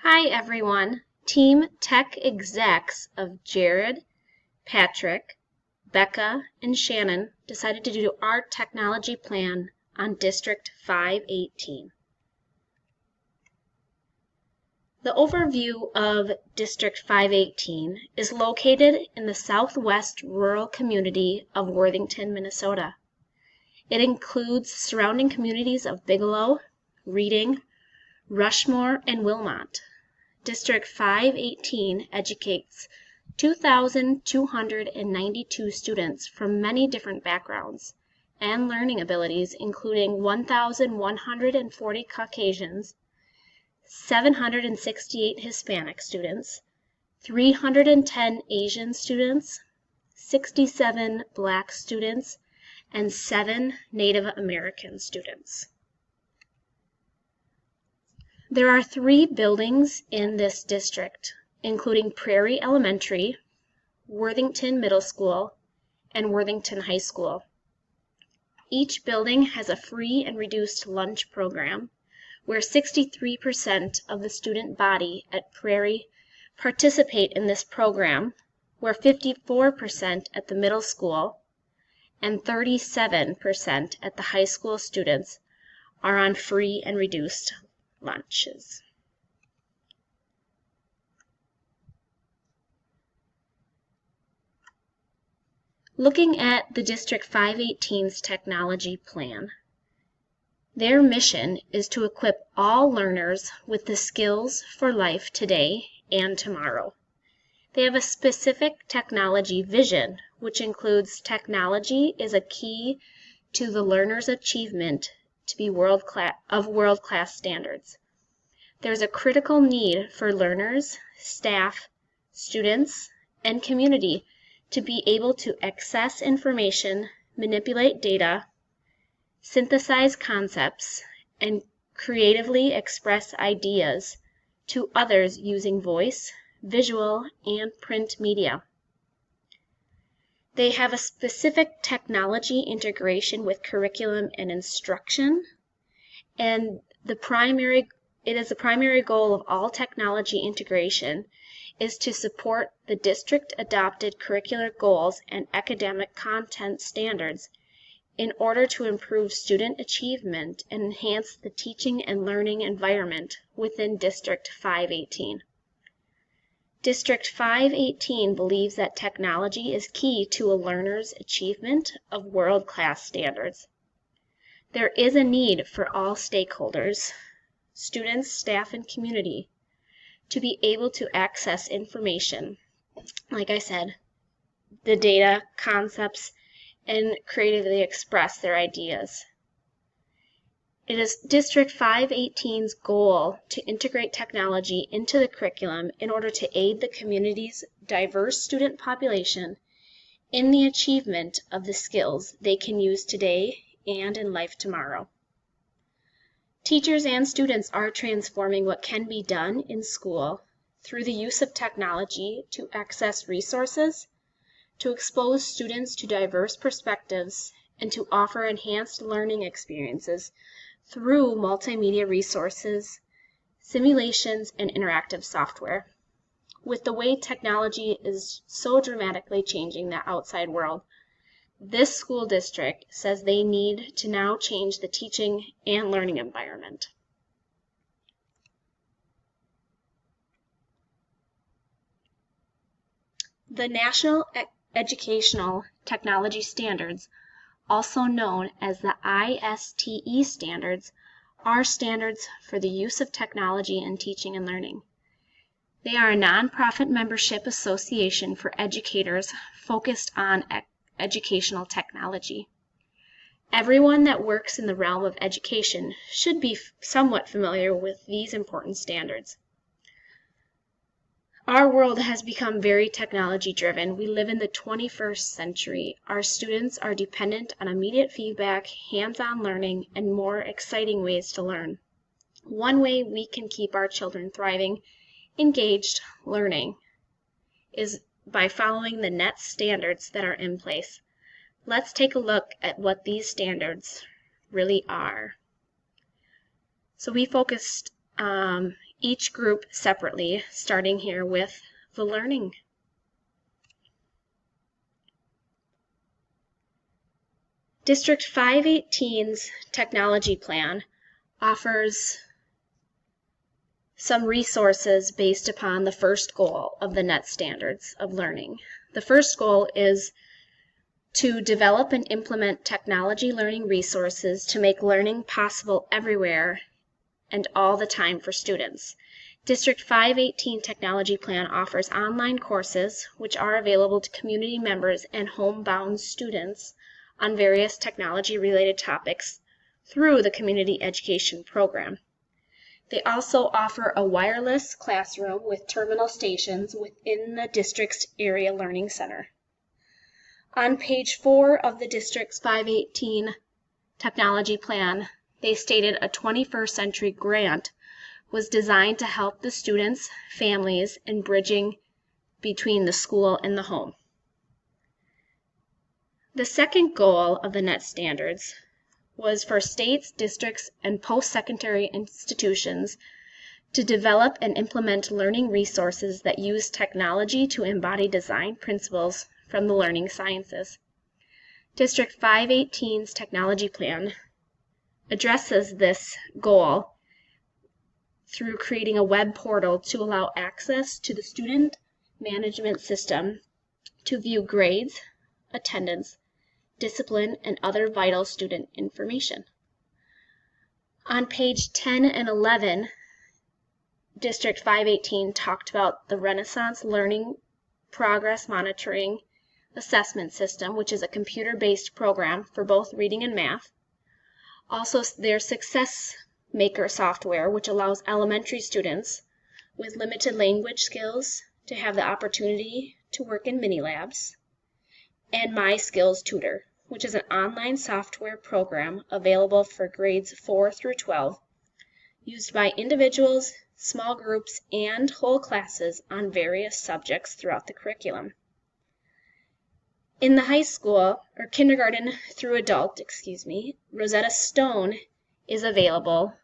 Hi everyone, Team Tech Execs of Jared, Patrick, Becca, and Shannon decided to do our technology plan on District 518. The overview of District 518 is located in the southwest rural community of Worthington, Minnesota. It includes surrounding communities of Bigelow, Reading, Rushmore, and Wilmot. District 518 educates 2,292 students from many different backgrounds and learning abilities, including 1,140 Caucasians, 768 Hispanic students, 310 Asian students, 67 Black students, and 7 Native American students. There are 3 buildings in this district, including Prairie Elementary, Worthington Middle School, and Worthington High School. Each building has a free and reduced lunch program, where 63% of the student body at Prairie participate in this program, where 54% at the middle school and 37% at the high school students are on free and reduced lunches. Looking at the District 518's technology plan, their mission is to equip all learners with the skills for life today and tomorrow. They have a specific technology vision, which includes technology is a key to the learner's achievement to be world-class standards. There's a critical need for learners, staff, students, and community to be able to access information, manipulate data, synthesize concepts, and creatively express ideas to others using voice, visual, and print media. They have a specific technology integration with curriculum and instruction, and it is the primary goal of all technology integration is to support the district-adopted curricular goals and academic content standards in order to improve student achievement and enhance the teaching and learning environment within District 518. District 518 believes that technology is key to a learner's achievement of world-class standards. There is a need for all stakeholders, students, staff, and community, to be able to access information, like I said, the data, concepts, and creatively express their ideas. It is District 518's goal to integrate technology into the curriculum in order to aid the community's diverse student population in the achievement of the skills they can use today and in life tomorrow. Teachers and students are transforming what can be done in school through the use of technology to access resources, to expose students to diverse perspectives, and to offer enhanced learning experiences through multimedia resources, simulations, and interactive software. With the way technology is so dramatically changing the outside world, this school district says they need to now change the teaching and learning environment. The National Educational Technology Standards, also known as the ISTE standards, are standards for the use of technology in teaching and learning. They are a nonprofit membership association for educators focused on educational technology. Everyone that works in the realm of education should be somewhat familiar with these important standards. Our world has become very technology-driven. We live in the 21st century. Our students are dependent on immediate feedback, hands-on learning, and more exciting ways to learn. One way we can keep our children thriving, engaged, learning, is by following the NET standards that are in place. Let's take a look at what these standards really are. So we focused each group separately, starting here with the learning. District 518's technology plan offers some resources based upon the first goal of the NET standards of learning. The first goal is to develop and implement technology learning resources to make learning possible everywhere and all the time for students. District 518 Technology Plan offers online courses which are available to community members and homebound students on various technology-related topics through the Community Education Program. They also offer a wireless classroom with terminal stations within the district's Area Learning Center. On page 4 of the District's 518 Technology Plan, they stated a 21st Century Grant was designed to help the students, families, in bridging between the school and the home. The second goal of the NET standards was for states, districts, and post-secondary institutions to develop and implement learning resources that use technology to embody design principles from the learning sciences. District 518's technology plan addresses this goal through creating a web portal to allow access to the student management system to view grades, attendance, discipline, and other vital student information. On page 10 and 11, District 518 talked about the Renaissance Learning Progress Monitoring Assessment System, which is a computer-based program for both reading and math. Also, their Success Maker software, which allows elementary students with limited language skills to have the opportunity to work in mini labs, and My Skills Tutor, which is an online software program available for grades 4 through 12, used by individuals, small groups, and whole classes on various subjects throughout the curriculum. In the high school, or kindergarten through adult, Rosetta Stone is available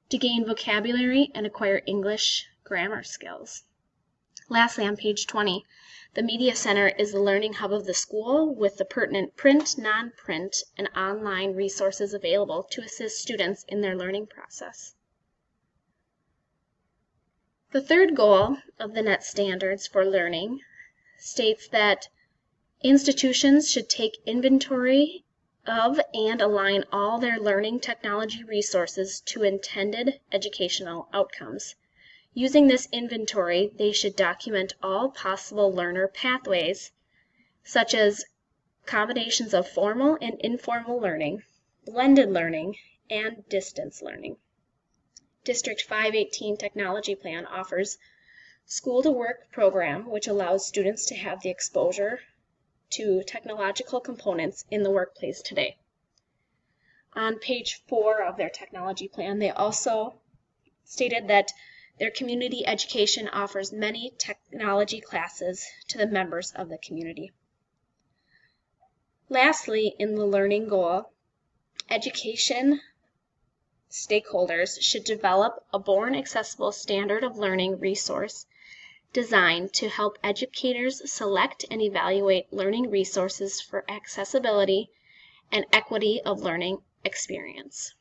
to gain vocabulary and acquire English grammar skills. Lastly, on page 20, the Media Center is the learning hub of the school with the pertinent print, non-print, and online resources available to assist students in their learning process. The third goal of the NET standards for learning states that institutions should take inventory of and align all their learning technology resources to intended educational outcomes. Using this inventory, they should document all possible learner pathways, such as combinations of formal and informal learning, blended learning, and distance learning. District 518 Technology Plan offers School to Work program, which allows students to have the exposure to technological components in the workplace today. On page 4 of their technology plan, they also stated that their community education offers many technology classes to the members of the community. Lastly, in the learning goal, education stakeholders should develop a born accessible standard of learning resource designed to help educators select and evaluate learning resources for accessibility and equity of learning experience.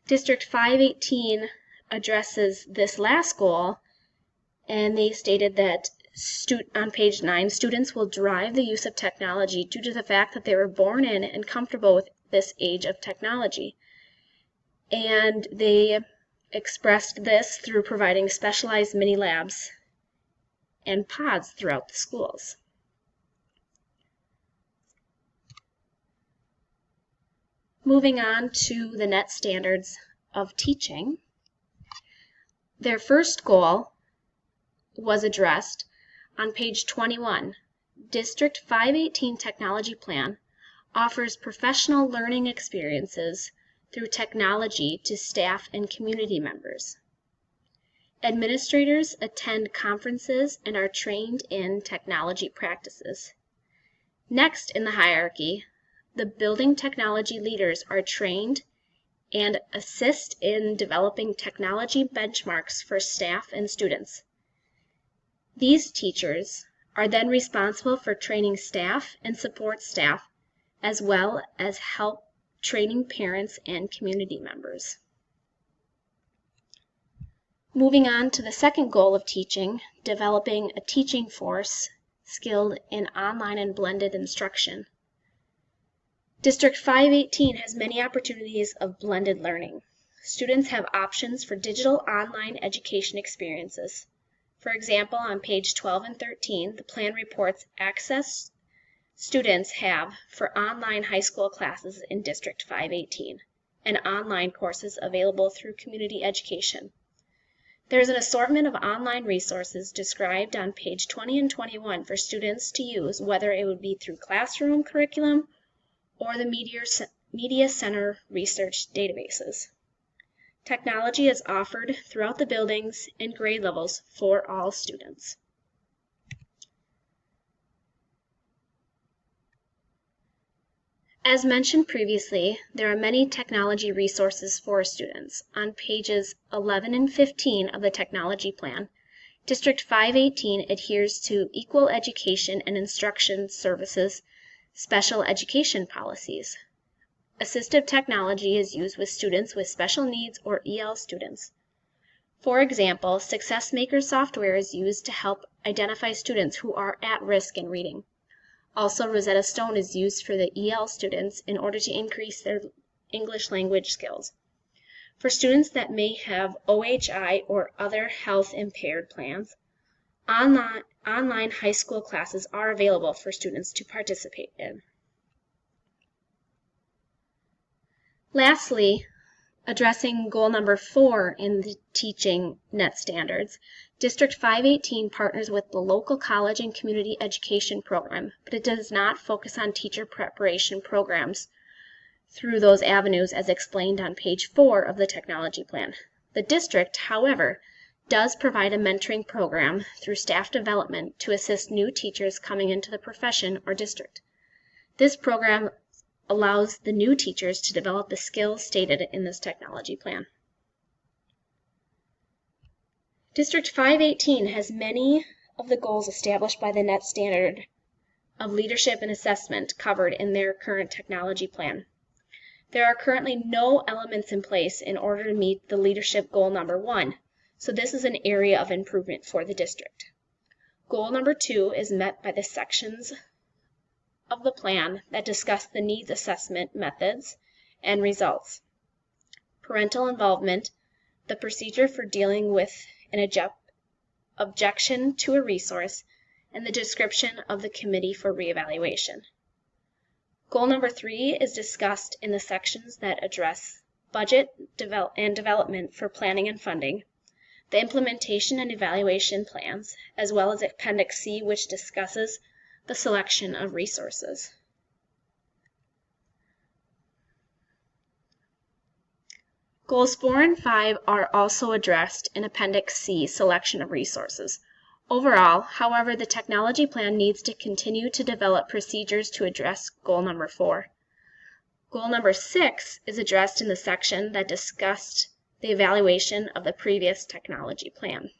District 518 addresses this last goal, and they stated that on page 9, students will drive the use of technology due to the fact that they were born in and comfortable with this age of technology. And they expressed this through providing specialized mini labs and pods throughout the schools. Moving on to the NET standards of teaching, their first goal was addressed on page 21. District 518 Technology Plan offers professional learning experiences through technology to staff and community members. Administrators attend conferences and are trained in technology practices. Next in the hierarchy, the building technology leaders are trained and assist in developing technology benchmarks for staff and students. These teachers are then responsible for training staff and support staff, as well as help training parents and community members. Moving on to the second goal of teaching, developing a teaching force skilled in online and blended instruction. District 518 has many opportunities of blended learning. Students have options for digital online education experiences. For example, on page 12 and 13, the plan reports access students have for online high school classes in District 518 and online courses available through community education. There is an assortment of online resources described on page 20 and 21 for students to use, whether it would be through classroom curriculum or the Media Center research databases. Technology is offered throughout the buildings and grade levels for all students. As mentioned previously, there are many technology resources for students. On pages 11 and 15 of the technology plan, District 518 adheres to equal education and instruction services special education policies. Assistive technology is used with students with special needs or EL students. For example, SuccessMaker software is used to help identify students who are at risk in reading. Also, Rosetta Stone is used for the EL students in order to increase their English language skills. For students that may have OHI or other health impaired plans, online high school classes are available for students to participate in. Lastly, addressing goal number 4 in the teaching net standards, District 518 partners with the local college and community education program, but it does not focus on teacher preparation programs through those avenues as explained on page 4 of the technology plan. The district, however, does provide a mentoring program through staff development to assist new teachers coming into the profession or district. This program allows the new teachers to develop the skills stated in this technology plan. District 518 has many of the goals established by the net standard of leadership and assessment covered in their current technology plan. There are currently no elements in place in order to meet the leadership goal number 1, so this is an area of improvement for the district. Goal number 2 is met by the sections of the plan that discuss the needs assessment methods and results, parental involvement, the procedure for dealing with an objection to a resource, and the description of the committee for reevaluation. Goal number 3 is discussed in the sections that address budget and development for planning and funding, the implementation and evaluation plans, as well as Appendix C, which discusses the selection of resources. Goals 4 and 5 are also addressed in Appendix C, Selection of Resources. Overall, however, the technology plan needs to continue to develop procedures to address goal number 4. Goal number 6 is addressed in the section that discussed the evaluation of the previous technology plan.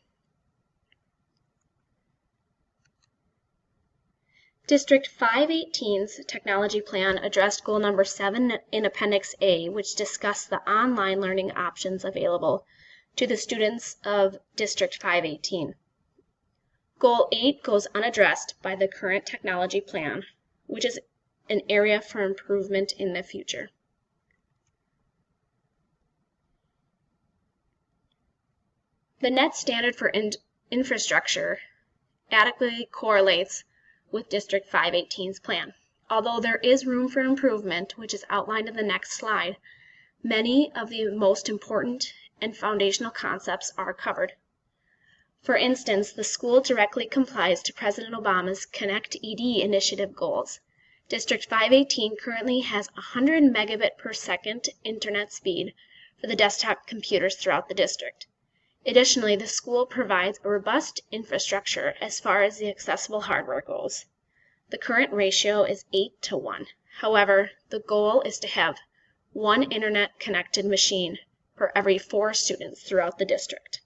District 518's technology plan addressed goal number 7 in Appendix A, which discussed the online learning options available to the students of District 518. Goal 8 goes unaddressed by the current technology plan, which is an area for improvement in the future. The net standard for infrastructure adequately correlates with District 518's plan. Although there is room for improvement, which is outlined in the next slide, many of the most important and foundational concepts are covered. For instance, the school directly complies to President Obama's Connect ED initiative goals. District 518 currently has 100 megabit per second internet speed for the desktop computers throughout the district. Additionally, the school provides a robust infrastructure as far as the accessible hardware goes. The current ratio is 8 to 1. However, the goal is to have one internet-connected machine for every 4 students throughout the district.